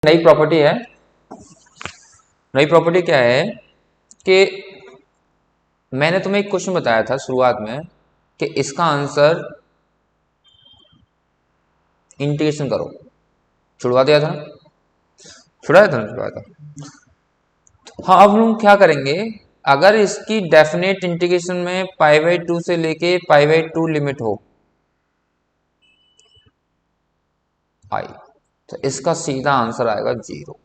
नई प्रॉपर्टी है। नई प्रॉपर्टी क्या है कि मैंने तुम्हें एक क्वेश्चन बताया था शुरुआत में कि इसका आंसर इंटीग्रेशन करो। छुड़वा दिया था ना, छुड़ाया था ना, छुड़वाया था। हाँ, अब हम क्या करेंगे, अगर इसकी डेफिनेट इंटीग्रेशन में π/2 से लेके π/2 लिमिट हो आई, तो इसका सीधा आंसर आएगा 0।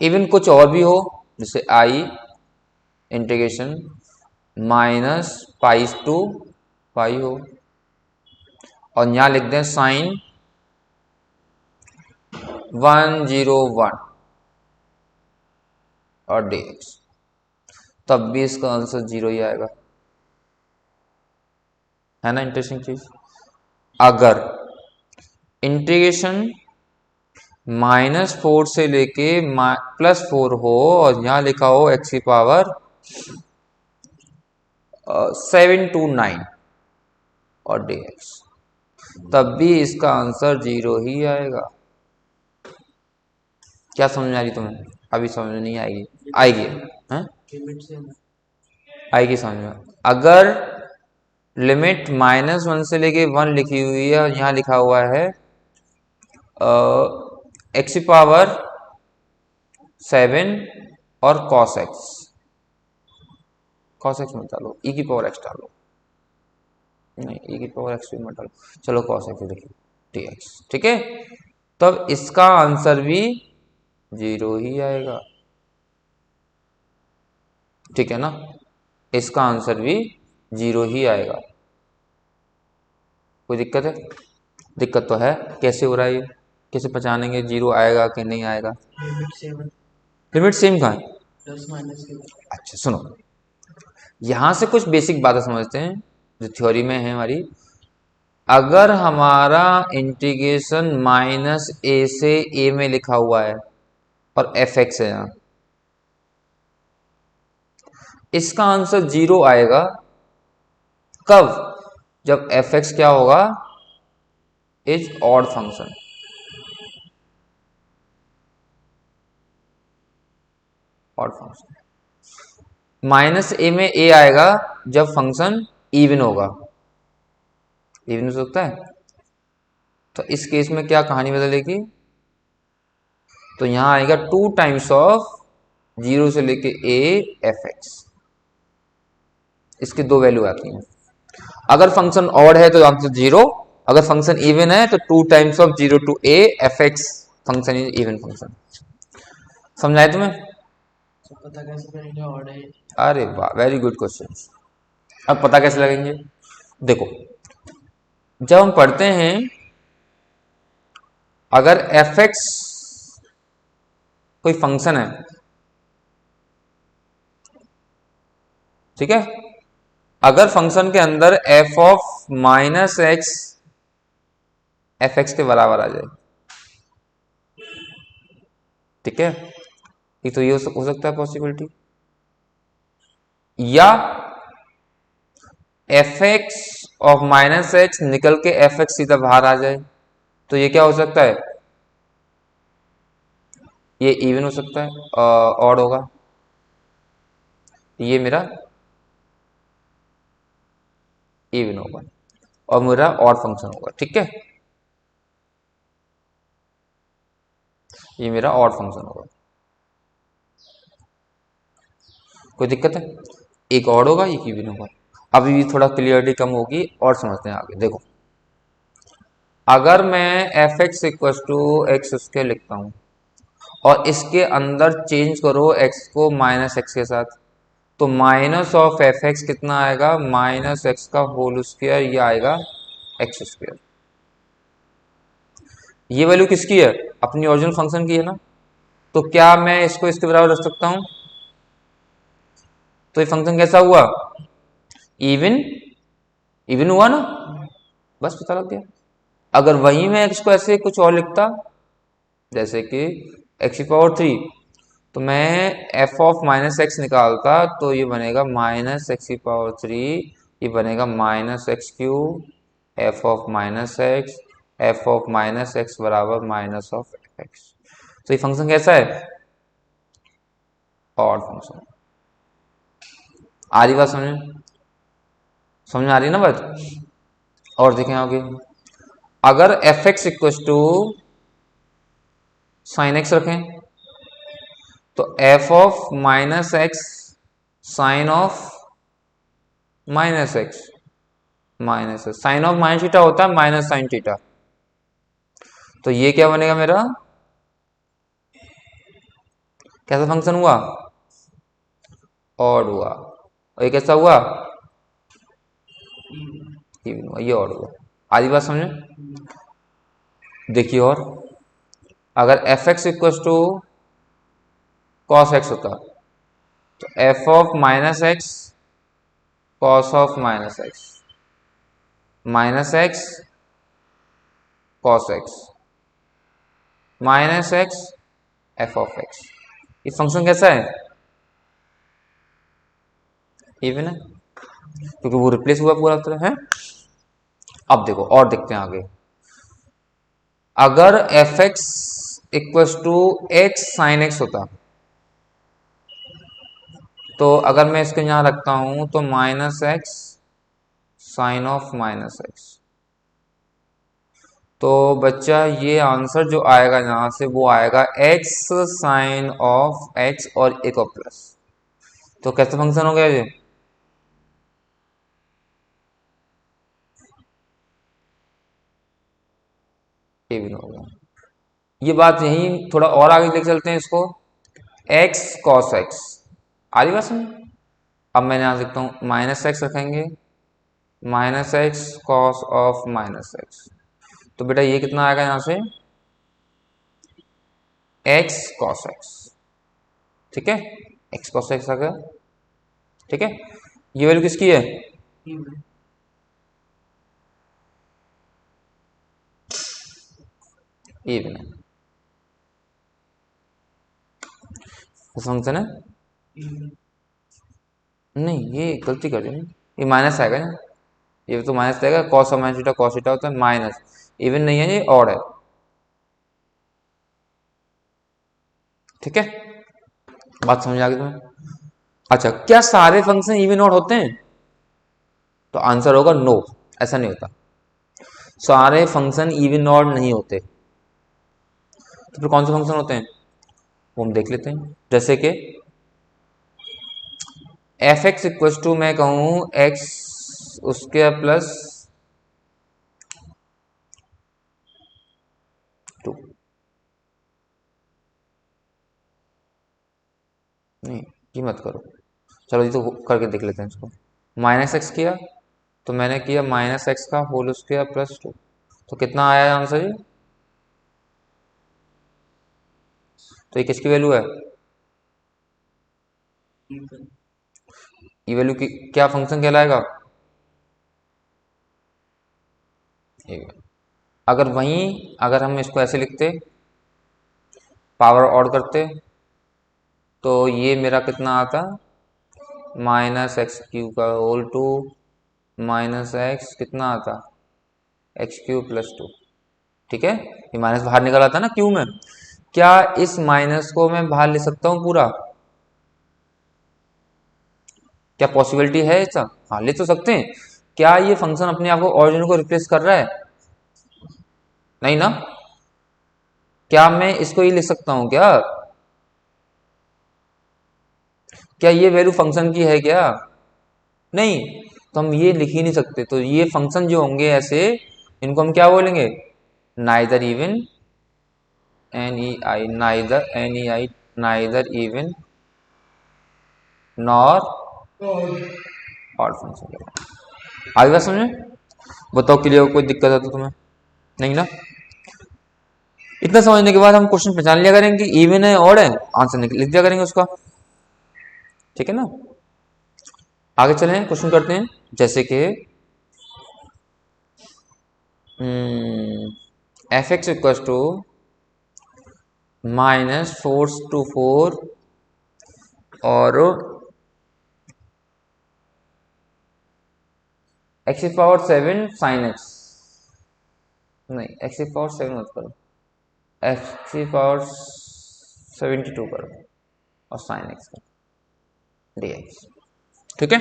इवन कुछ और भी हो, जैसे आई इंटीग्रेशन -π/2 हो, और यहां लिख दें साइन 101 और dx, तब भी इसका आंसर 0 ही आएगा। है ना इंटरेस्टिंग चीज। अगर इंटीग्रेशन -4 से लेके +4 हो और यहां लिखा हो x⁻729 और dx, तब भी इसका आंसर 0 ही आएगा। क्या समझ आ रही तुम्हें? अभी समझ नहीं आएगी, आएगी हैं? आएगी समझ में। अगर लिमिट -1 से लेके 1 लिखी हुई है और यहाँ लिखा हुआ है x⁻7 और cos x, cos x मत डालो, e⁻x डालो, नहीं e⁻x भी मत डालो, चलो cos x लिखिए dx, ठीक है। तब इसका आंसर भी 0 ही आएगा, ठीक है ना। इसका आंसर भी 0 ही आएगा। कोई दिक्कत है? दिक्कत तो है। कैसे हो रहा है ये, कैसे पहचानेंगे 0 आएगा कि नहीं आएगा? लिमिट सेम कहाँ है? प्लस माइनस के। अच्छा सुनो, यहां से कुछ बेसिक बातें समझते हैं जो थ्योरी में है हमारी। अगर हमारा इंटीग्रेशन -a से a में लिखा हुआ है और fx है यहाँ, इसका आंसर 0 आएगा कब? जब fx क्या होगा, is odd function. Odd function -a में a आएगा जब फंक्शन इवन होगा। इवन हो सकता है, तो इस केस में क्या कहानी बदलेगी, तो यहां आएगा 2 टाइम्स ऑफ 0 से लेके a fx। इसकी दो वैल्यू आती हैं। अगर फंक्शन ऑड है तो आंसर 0, अगर फंक्शन इवन है तो 2 times of 0 to a fx, function is even function. समझाए तुम्हें? पता कैसे करेंगे ऑड है? अरे वाह, वेरी गुड क्वेश्चन। अब पता कैसे लगेंगे? देखो, जब हम पढ़ते हैं अगर fx कोई फंक्शन है, ठीक है, अगर फंक्शन के अंदर f(-x) fx के बराबर आ जाए, ठीक है, एक तो ये हो सकता है पॉसिबिलिटी, या f(-x) निकल के fx सीधा बाहर आ जाए, तो ये क्या हो सकता है, ये इवन हो सकता है, ऑड होगा, ये मेरा इवन होगा और मेरा ऑड फंक्शन होगा, ठीक है, ये मेरा ऑड फंक्शन होगा। कोई दिक्कत है? एक ऑड होगा, एक इवन होगा। अभी भी थोड़ा क्लियरिटी कम होगी और समझते हैं आगे। देखो, अगर मैं f(x)=x² लिखता हूं और इसके अंदर चेंज करो x को -x के साथ, तो -(f(x) कितना आएगा, -x का होल स्क्वायर, ये आएगा x²। ये वैल्यू किसकी है? अपनी ओरिजिनल फंक्शन की है ना। तो क्या मैं इसको इसके बराबर रख सकता हूं? तो ये फंक्शन कैसा हुआ, इवन, इवन हुआ ना, बस पता लग गया। अगर वहीं मैं इसको ऐसे कुछ और लिखता, जैसे कि x⁻3, तो मैं f(-x) निकालता, तो ये बनेगा -x⁻3, ये बनेगा -x³ f(-x) F of minus x बराबर माइनस ऑफ एक्स। तो ये फंक्शन कैसा है? Odd function. आ रही बात समझ में आ रही है ना बात? और देखें आगे, अगर F X equal to sine X रखें तो F of minus X sine of minus X sine of minus theta होता है माइनस साइन थीटा। तो ये क्या बनेगा मेरा? कैसा फंक्शन हुआ? ऑड हुआ। और ये कैसा हुआ? इवन हुआ। ये ऑड हुआ। आधी बात समझे? देखिए, और अगर F X equal to cos X होता तो F of minus X cos of minus X cos X minus X F of X. ये फंक्शन कैसा है? इवन है, क्योंकि वो रिप्लेस हुआ पूरा तरह है। अब देखो और देखते हैं आगे, अगर F X equal to X sine X होता तो अगर मैं इसको यहां रखता हूं तो minus X sine of minus X. तो बच्चा ये आंसर जो आएगा यहां से वो आएगा एक्स साइन ऑफ एक्स और एक और प्लस। तो कैसा फंक्शन हो गया ये भी हो गया। ये बात यही थोड़ा और आगे लेके चलते हैं इसको, एक्स कॉस एक्स। आ रही बात समझ? अब मैं यहां लिखता हूं माइनस एक्स रखेंगे minus X cos of minus X. तो बेटा ये कितना आएगा यहां से? X cos x. ठीक है, एक्स कॉस एक्स आ गया। ठीक है, ये वैल्यू किसकी है? ये भी फंक्शन है। नहीं, ये गलती कर दी, ये माइनस आएगा ना, ये तो माइनस आएगा। कॉस और माइनस थीटा कॉस थीटा होता है माइनस, इवन नहीं है, ये ऑड है। ठीक है, बात समझ आ गई तुम्हें? अच्छा, क्या सारे फंक्शन इवन ऑड होते हैं? तो आंसर होगा नो, ऐसा नहीं होता। सारे फंक्शन इवन ऑड नहीं होते। तो फिर कौन से फंक्शन होते हैं वो हम देख लेते हैं। जैसे कि एफ एक्स इक्व टू मैं कहूं एक्स उसके प्लस टू। नहीं, ये मत करो, चलो ये तो करके देख लेते हैं इसको। माइनस एक्स किया तो मैंने किया माइनस एक्स का होल स्क्वायर प्लस टू। तो कितना आया आंसर जी? तो ये किसकी वैल्यू है? ये वैल्यू की क्या फंक्शन कहलाएगा? अगर वहीं अगर हम इसको ऐसे लिखते, पावर ऑड करते, तो ये मेरा कितना आता? माइनस एक्स क्यू का होल टू माइनस एक्स कितना आता? X Q plus two. ठीक है, ये माइनस बाहर निकल आता ना क्यू में। क्या इस माइनस को मैं बाहर ले सकता हूं पूरा? क्या पॉसिबिलिटी है ऐसा? हाँ, ले तो सकते हैं। क्या ये फंक्शन अपने आप को ओरिजिन को रिप्लेस कर रहा है? नहीं ना। क्या मैं इसको ही लिख सकता हूं क्या? क्या ये वैल्यू फंक्शन की है क्या? नहीं, तो हम ये लिख ही नहीं सकते। तो ये फंक्शन जो होंगे ऐसे, इनको हम क्या बोलेंगे? Neither even, N E I, neither N E I, neither even nor odd function. आगे बात समझे? बताओ क्लियर, कोई दिक्कत है तो तुम्हें? नहीं ना। इतना समझने के बाद हम क्वेश्चन पहचान लिया करेंगे कि इवन है ऑड है, आंसर लिख दिया करेंगे उसका। ठीक है ना। आगे चलें, क्वेश्चन करते हैं। जैसे कि F X equal to minus four to four और X power seven sine X. नहीं, एक्स की पावर 7 मत करो, एक्स की पावर 72 करो और साइन एक्स का dx। ठीक है,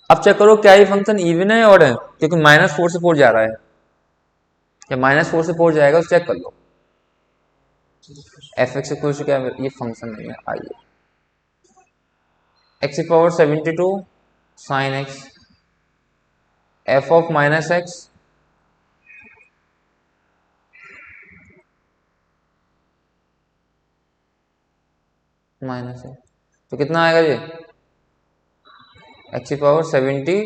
अब चेक करो क्या ये फंक्शन इवन है और है, क्योंकि -4 से 4 जा रहा है, जब -4 से 4 जाएगा तो चेक कर लो एफ एक्स इक्वल टू क्या है, ये फंक्शन नहीं है। आइए, एक्स की power 72 sine x F of minus x minus है, तो कितना आएगा ये एक्स की पावर 70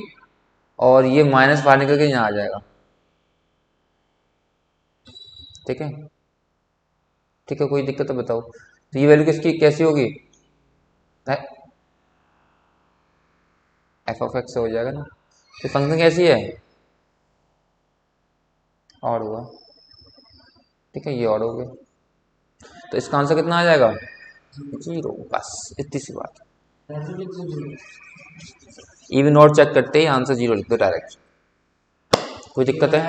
और ये माइनस बाहर निकल के यहाँ आ जाएगा। ठीक है, ठीक है, कोई दिक्कत है बताओ, तो ये वैल्यू किसकी कैसी होगी, एफ ऑफ एक्स से हो जाएगा ना, तो फंक्शन कैसी है, और हुआ। ठीक है, ये और हो गया, तो इसका आंसर कितना आ जाएगा 0, बस इतनी सी बात। इवन और चेक करते ही आंसर 0 लिख दो डायरेक्ट, कोई दिक्कत है।